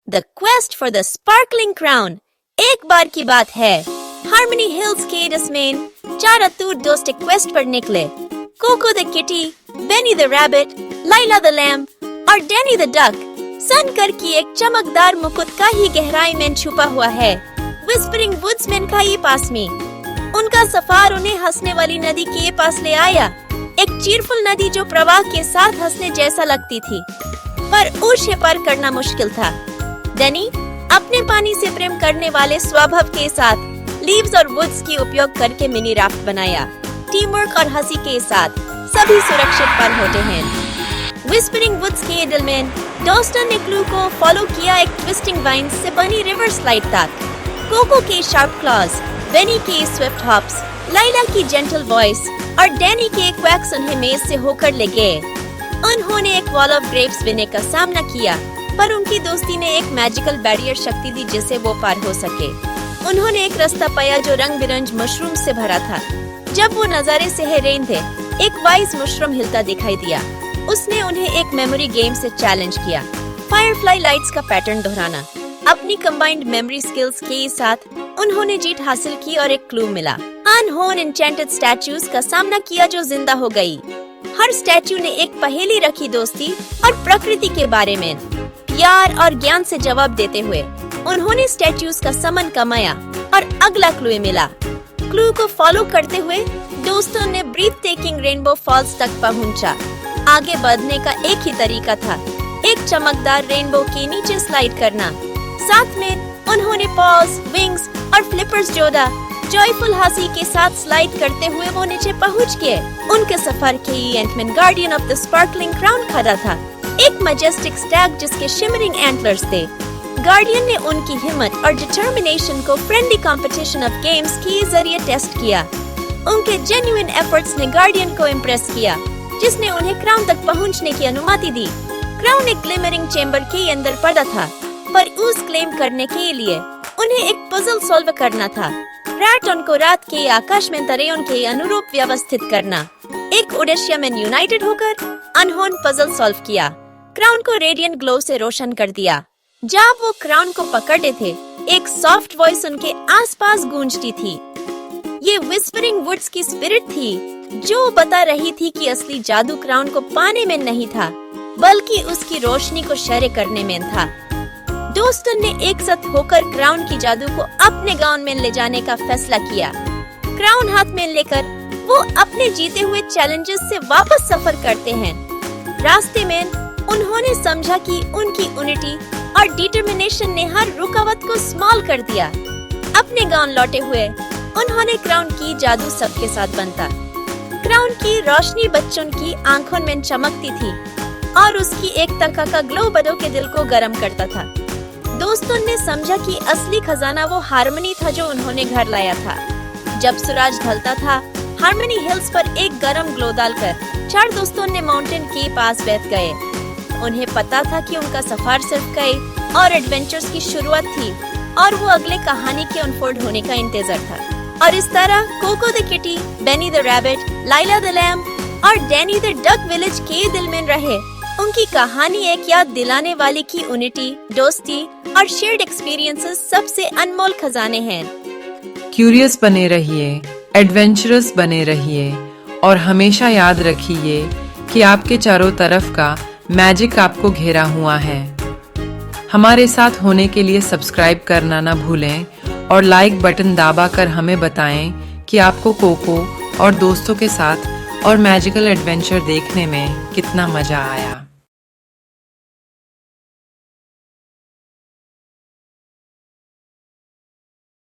The quest for the sparkling crown. एक बार की बात है, हार्मनी हिल्स के डसमेन 4 अतूट दोस्त एक क्वेस्ट पर निकले। Coco the kitty, Benny the rabbit, Laila the lamb और डैनी द डक सनकर की एक चमकदार मुकुट का ही गहराई में छुपा हुआ है, विस्परिंग वुड्समैन का ही पास में। उनका सफर उन्हें हंसने वाली नदी के पास ले आया, एक चीरफुल नदी जो प्रवाह के साथ हंसने जैसा लगती थी, पर उसे पार करना मुश्किल था। डैनी अपने पानी से प्रेम करने वाले स्वभाव के साथ लीव्स और वुड्स की उपयोग करके मिनी राफ्ट बनाया। टीम वर्क और हंसी के साथ सभी सुरक्षित पार होते हैं। विस्परिंग वुड्स के एडलमैन डॉस्टन ने क्लू को फॉलो किया एक ट्विस्टिंग वाइन से बनी रिवर स्लाइड तक। कोको के शार्प क्लॉज, बेनी के स्विफ्ट हॉप्स, लाइला की जेंटल वॉइस और डैनी के क्वैक्स उन्हें मेज से होकर ले गए। उन्होंने एक वॉल ऑफ ग्रेप्स बिने का सामना किया, पर उनकी दोस्ती ने एक मैजिकल बैरियर शक्ति दी जिससे वो पार हो सके। उन्होंने एक रास्ता पाया जो रंग बिरंज मशरूम से भरा था। जब वो नजारे से हैरान थे, एक वाइज मशरूम हिलता दिखाई दिया। उसने उन्हें एक मेमोरी गेम से चैलेंज किया, फायरफ्लाई लाइट्स का पैटर्न दोहराना। अपनी कंबाइंड मेमोरी स्किल्स के साथ उन्होंने जीत हासिल की और एक क्लू मिला। अनहोन एन्चेंटेड स्टैचूज का सामना किया जो जिंदा हो गई। हर स्टैचू ने एक पहेली रखी, दोस्ती और प्रकृति के बारे में प्यार और ज्ञान से जवाब देते हुए। उन्होंने स्टैचूज का समन कमाया और अगला क्लू मिला। क्लू को फॉलो करते हुए दोस्तों ने ब्रीथ टेकिंग रेनबो फॉल्स तक पहुंचा। आगे बढ़ने का एक ही तरीका था, एक चमकदार रेनबो के नीचे स्लाइड करना। साथ में उन्होंने पॉज, विंग्स और फ्लिपर्स जोड़ा। जॉयफुल हंसी के साथ स्लाइड करते हुए वो नीचे पहुंच गए। उनके सफर के एंटमैन guardian of the sparkling crown खड़ा था, एक मैजेस्टिक स्टैग जिसके शिमरिंग एंटलर्स थे। गार्डियन ने उनकी हिम्मत और डिटर्मिनेशन को फ्रेंडली कंपटीशन ऑफ गेम्स के जरिए टेस्ट किया। उनके जेन्युइन एफर्ट्स ने गार्डियन को इम्प्रेस किया, जिसने उन्हें क्राउन तक पहुंचने की अनुमति दी। क्राउन एक ग्लिमरिंग चेंबर के अंदर पड़ा था, पर उस क्लेम करने के लिए उन्हें एक पजल सॉल्व करना था। रैट उनको रात के आकाश में तारों के अनुरूप व्यवस्थित करना। एक उद्देश्य में यूनाइटेड होकर अनहोन पजल सॉल्व किया, क्राउन को रेडियंट ग्लो से रोशन कर दिया। जब वो क्राउन को पकड़े थे, एक सॉफ्ट वॉइस उनके आसपास गूंजती थी। ये विस्परिंग वुड्स की स्पिरिट थी, जो बता रही थी कि असली जादू क्राउन को पाने में नहीं था, बल्कि उसकी रोशनी को शेयर करने में था। दोस्तों ने एक साथ होकर क्राउन की जादू को अपने गांव में ले जाने का फैसला किया। क्राउन हाथ में लेकर वो अपने जीते हुए चैलेंजेस से वापस सफर करते हैं। रास्ते में उन्होंने समझा कि उनकी यूनिटी और डिटर्मिनेशन ने हर रुकावट को स्मॉल कर दिया। अपने गांव लौटे हुए उन्होंने क्राउन की जादू सबके साथ बनता। क्राउन की रोशनी बच्चों की आंखों में चमकती थी और उसकी एक तका का ग्लो बड़ों के दिल को गर्म करता था। दोस्तों ने समझा कि असली खजाना वो हार्मनी था जो उन्होंने घर लाया था। जब सूरज ढलता था, हार्मनी हिल्स पर एक गर्म ग्लो डालकर 4 दोस्तों ने माउंटेन के पास बैठ गए। उन्हें पता था कि उनका सफर सिर्फ कई और एडवेंचर्स की शुरुआत थी और वो अगले कहानी के अनफोल्ड होने का इंतजार था। और इस तरह Coco the kitty, Benny the rabbit, Laila the lamb और डैनी द डक विलेज के दिल में रहे। उनकी कहानी एक याद दिलाने वाली की यूनिटी, दोस्ती और शेयर्ड एक्सपीरियंसेस सबसे अनमोल खजाने हैं। क्यूरियस बने रहिए, एडवेंचरस बने रहिए और हमेशा याद रखिए कि आपके चारों तरफ का मैजिक आपको घेरा हुआ है। हमारे साथ होने के लिए सब्सक्राइब करना ना भूलें और लाइक बटन दबाकर हमें बताएं कि आपको कोको और दोस्तों के साथ और मैजिकल एडवेंचर देखने में कितना मजा आया।